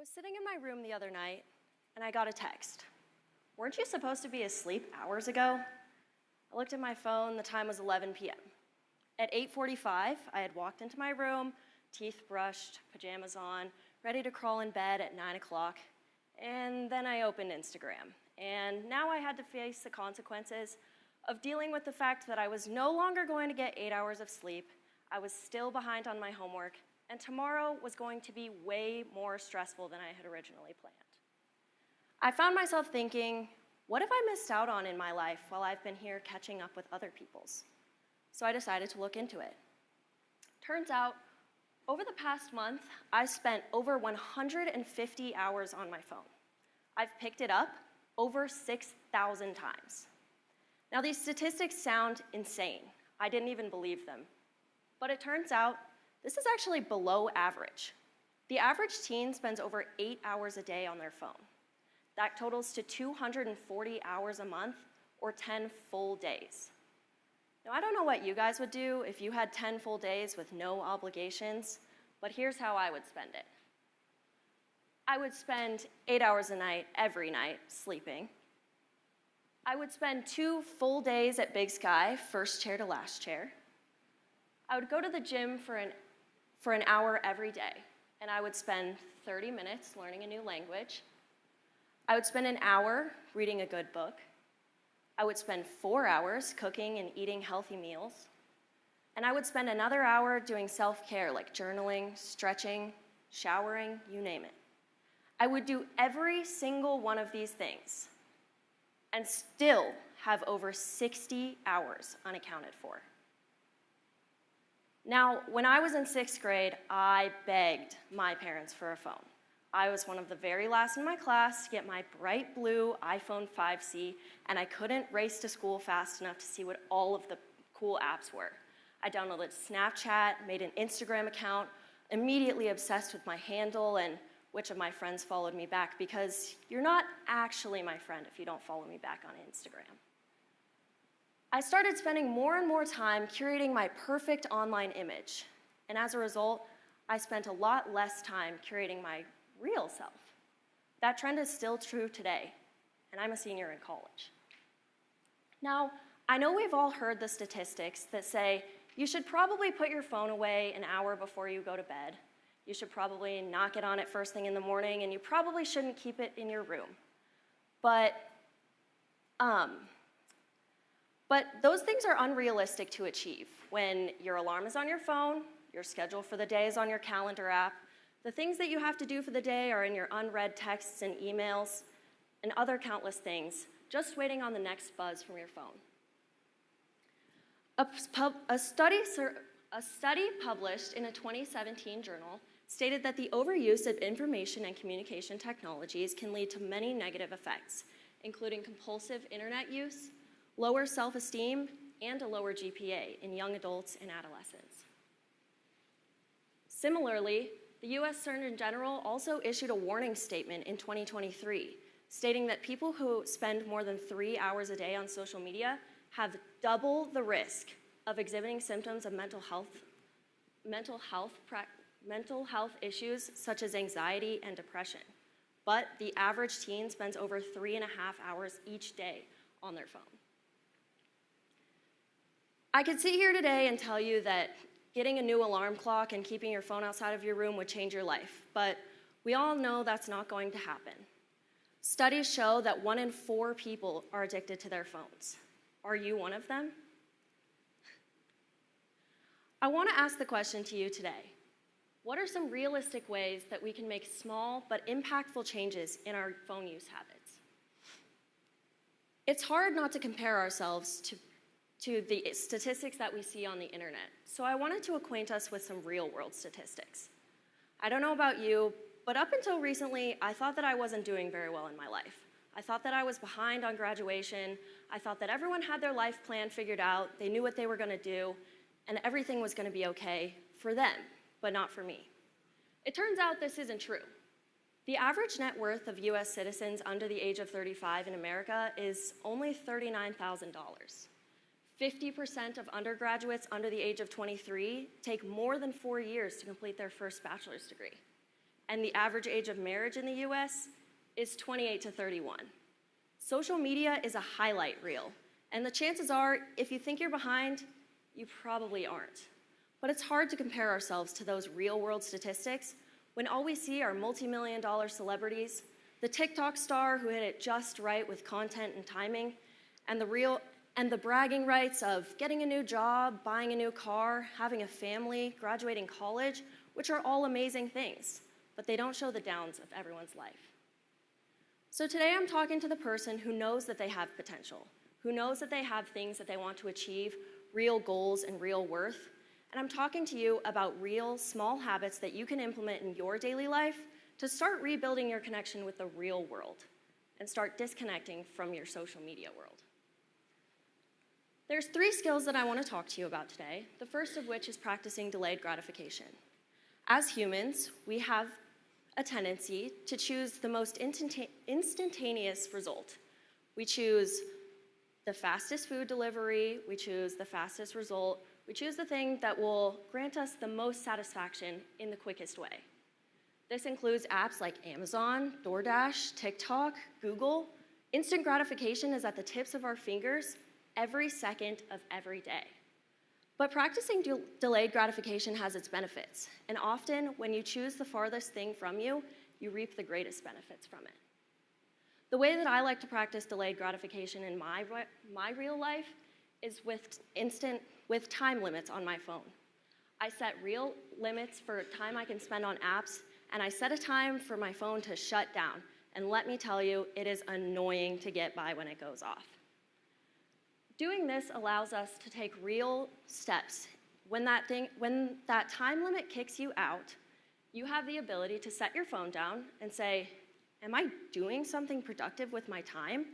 was sitting in my room the other night, and I got a text. Weren't you supposed to be asleep hours ago? I looked at my phone, the time was 11 p.m. At 8:45, I had walked into my room, teeth brushed, pajamas on, ready to crawl in bed at 9 o'clock, and then I opened Instagram. And now I had to face the consequences of dealing with the fact that I was no longer going to get 8 hours of sleep, I was still behind on my homework, and tomorrow was going to be way more stressful than I had originally planned. I found myself thinking, what have I missed out on in my life while I've been here catching up with other people's? So I decided to look into it. Turns out, over the past month, I spent over 150 hours on my phone. I've picked it up over 6,000 times. Now these statistics sound insane. I didn't even believe them. But it turns out, this is actually below average. The average teen spends over 8 hours a day on their phone. That totals to 240 hours a month, or 10 full days. Now, I don't know what you guys would do if you had 10 full days with no obligations, but here's how I would spend it. I would spend 8 hours a night, every night, sleeping. I would spend 2 full days at Big Sky, first chair to last chair. I would go to the gym for an hour every day, and I would spend 30 minutes learning a new language. I would spend an hour reading a good book. I would spend 4 hours cooking and eating healthy meals. And I would spend another hour doing self-care like journaling, stretching, showering, you name it. I would do every single one of these things and still have over 60 hours unaccounted for. Now, when I was in 6th grade, I begged my parents for a phone. I was one of the very last in my class to get my bright blue iPhone 5C, and I couldn't race to school fast enough to see what all of the cool apps were. I downloaded Snapchat, made an Instagram account, immediately obsessed with my handle and which of my friends followed me back, because you're not actually my friend if you don't follow me back on Instagram. I started spending more and more time curating my perfect online image, and as a result, I spent a lot less time curating my real self. That trend is still true today, and I'm a senior in college. Now, I know we've all heard the statistics that say you should probably put your phone away an hour before you go to bed. You should probably not get on it first thing in the morning, and you probably shouldn't keep it in your room. But those things are unrealistic to achieve when your alarm is on your phone, your schedule for the day is on your calendar app, the things that you have to do for the day are in your unread texts and emails, and other countless things, just waiting on the next buzz from your phone. A study published in a 2017 journal stated that the overuse of information and communication technologies can lead to many negative effects, including compulsive internet use, lower self-esteem, and a lower GPA in young adults and adolescents. Similarly, the U.S. Surgeon General also issued a warning statement in 2023, stating that people who spend more than 3 hours a day on social media have double the risk of exhibiting symptoms of mental health issues such as anxiety and depression. But the average teen spends over 3.5 hours each day on their phone. I could sit here today and tell you that getting a new alarm clock and keeping your phone outside of your room would change your life, but we all know that's not going to happen. Studies show that 1 in 4 people are addicted to their phones. Are you one of them? I want to ask the question to you today. What are some realistic ways that we can make small but impactful changes in our phone use habits? It's hard not to compare ourselves to the statistics that we see on the internet. So I wanted to acquaint us with some real-world statistics. I don't know about you, but up until recently, I thought that I wasn't doing very well in my life. I thought that I was behind on graduation. I thought that everyone had their life plan figured out, they knew what they were gonna do, and everything was gonna be okay for them, but not for me. It turns out this isn't true. The average net worth of US citizens under the age of 35 in America is only $39,000. 50% of undergraduates under the age of 23 take more than 4 years to complete their first bachelor's degree. and the average age of marriage in the US is 28 to 31. Social media is a highlight reel, and the chances are, if you think you're behind, you probably aren't. But it's hard to compare ourselves to those real-world statistics when all we see are multi-million-dollar celebrities, the TikTok star who hit it just right with content and timing, and the bragging rights of getting a new job, buying a new car, having a family, graduating college, which are all amazing things, but they don't show the downs of everyone's life. So today I'm talking to the person who knows that they have potential, who knows that they have things that they want to achieve, real goals and real worth, and I'm talking to you about real, small habits that you can implement in your daily life to start rebuilding your connection with the real world and start disconnecting from your social media world. There's 3 skills that I want to talk to you about today, the first of which is practicing delayed gratification. As humans, we have a tendency to choose the most instantaneous result. We choose the fastest food delivery, we choose the fastest result, we choose the thing that will grant us the most satisfaction in the quickest way. This includes apps like Amazon, DoorDash, TikTok, Google. Instant gratification is at the tips of our fingers every second of every day. But practicing delayed gratification has its benefits, and often when you choose the farthest thing from you, you reap the greatest benefits from it. The way that I like to practice delayed gratification in my real life is with time limits on my phone. I set real limits for time I can spend on apps, and I set a time for my phone to shut down. And let me tell you, it is annoying to get by when it goes off. Doing this allows us to take real steps. When that time limit kicks you out, you have the ability to set your phone down and say, am I doing something productive with my time?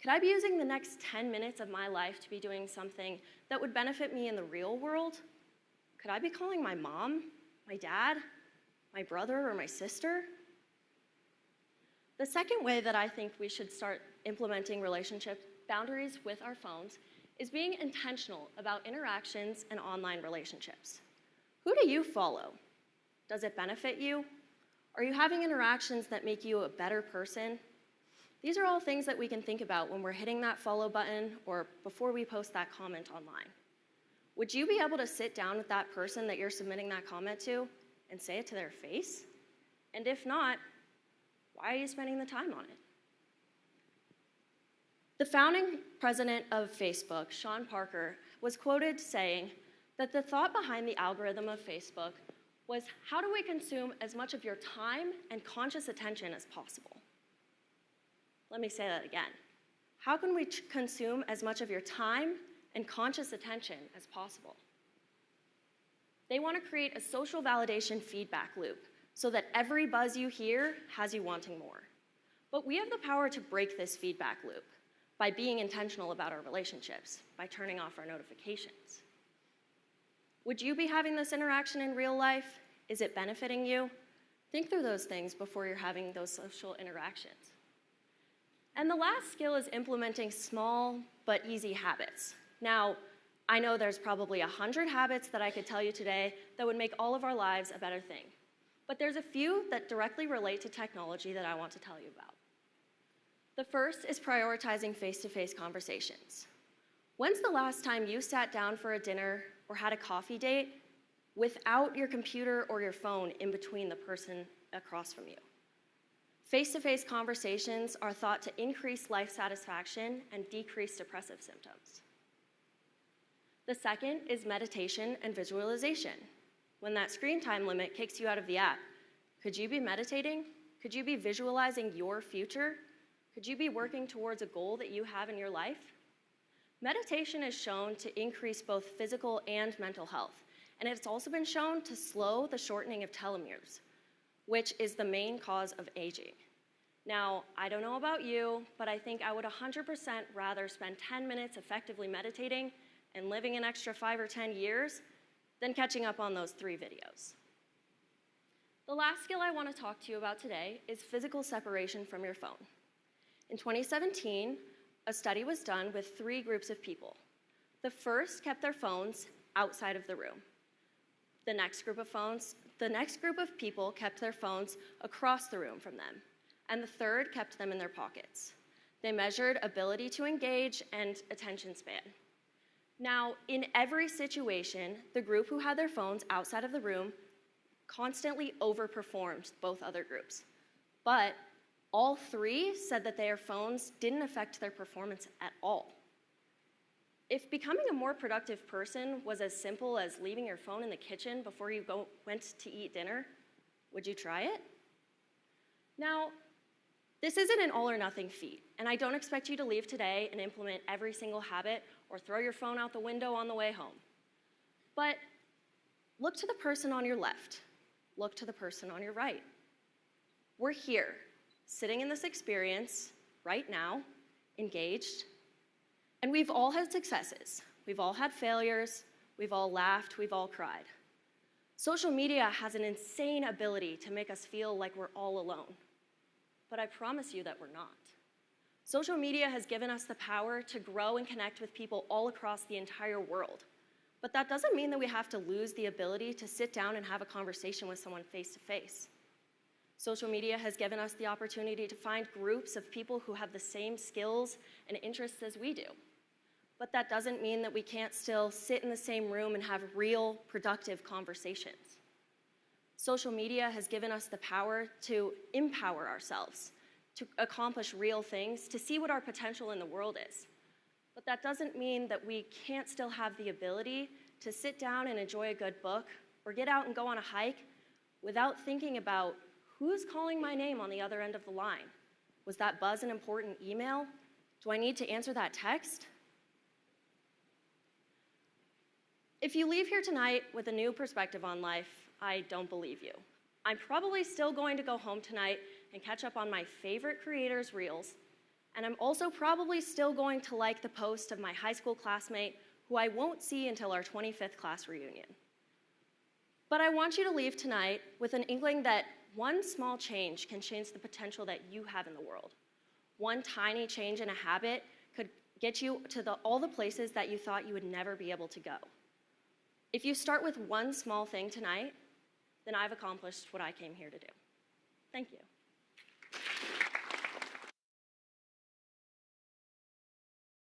Could I be using the next 10 minutes of my life to be doing something that would benefit me in the real world? Could I be calling my mom, my dad, my brother, or my sister? The second way that I think we should start implementing relationship boundaries with our phones is being intentional about interactions and online relationships. Who do you follow? Does it benefit you? Are you having interactions that make you a better person? These are all things that we can think about when we're hitting that follow button or before we post that comment online. Would you be able to sit down with that person that you're submitting that comment to and say it to their face? And if not, why are you spending the time on it? The founding president of Facebook, Sean Parker, was quoted saying that the thought behind the algorithm of Facebook was, how do we consume as much of your time and conscious attention as possible? Let me say that again. How can we consume as much of your time and conscious attention as possible? They want to create a social validation feedback loop so that every buzz you hear has you wanting more. But we have the power to break this feedback loop by being intentional about our relationships, by turning off our notifications. Would you be having this interaction in real life? Is it benefiting you? Think through those things before you're having those social interactions. And the last skill is implementing small but easy habits. Now, I know there's probably 100 habits that I could tell you today that would make all of our lives a better thing. But there's a few that directly relate to technology that I want to tell you about. The first is prioritizing face-to-face conversations. When's the last time you sat down for a dinner or had a coffee date without your computer or your phone in between the person across from you? Face-to-face conversations are thought to increase life satisfaction and decrease depressive symptoms. The second is meditation and visualization. When that screen time limit kicks you out of the app, could you be meditating? Could you be visualizing your future? Could you be working towards a goal that you have in your life? Meditation is shown to increase both physical and mental health, and it's also been shown to slow the shortening of telomeres, which is the main cause of aging. Now, I don't know about you, but I think I would 100% rather spend 10 minutes effectively meditating and living an extra 5 or 10 years than catching up on those 3 videos. The last skill I want to talk to you about today is physical separation from your phone. In 2017, a study was done with 3 groups of people. The first kept their phones outside of the room. The next group of people kept their phones across the room from them, and the third kept them in their pockets. They measured ability to engage and attention span. Now, in every situation, the group who had their phones outside of the room constantly overperformed both other groups. But all three said that their phones didn't affect their performance at all. If becoming a more productive person was as simple as leaving your phone in the kitchen before you went to eat dinner, would you try it? Now, this isn't an all or nothing feat, and I don't expect you to leave today and implement every single habit or throw your phone out the window on the way home. But look to the person on your left. Look to the person on your right. We're here, sitting in this experience right now, engaged, and we've all had successes. We've all had failures. We've all laughed. We've all cried. Social media has an insane ability to make us feel like we're all alone. But I promise you that we're not. Social media has given us the power to grow and connect with people all across the entire world. But that doesn't mean that we have to lose the ability to sit down and have a conversation with someone face to face. Social media has given us the opportunity to find groups of people who have the same skills and interests as we do. But that doesn't mean that we can't still sit in the same room and have real, productive conversations. Social media has given us the power to empower ourselves, to accomplish real things, to see what our potential in the world is. But that doesn't mean that we can't still have the ability to sit down and enjoy a good book or get out and go on a hike without thinking about who's calling my name on the other end of the line. Was that buzz an important email? Do I need to answer that text? If you leave here tonight with a new perspective on life, I don't believe you. I'm probably still going to go home tonight and catch up on my favorite creators' reels, and I'm also probably still going to like the post of my high school classmate who I won't see until our 25th class reunion. But I want you to leave tonight with an inkling that one small change can change the potential that you have in the world. One tiny change in a habit could get you to all the places that you thought you would never be able to go. If you start with one small thing tonight, then I've accomplished what I came here to do. Thank you.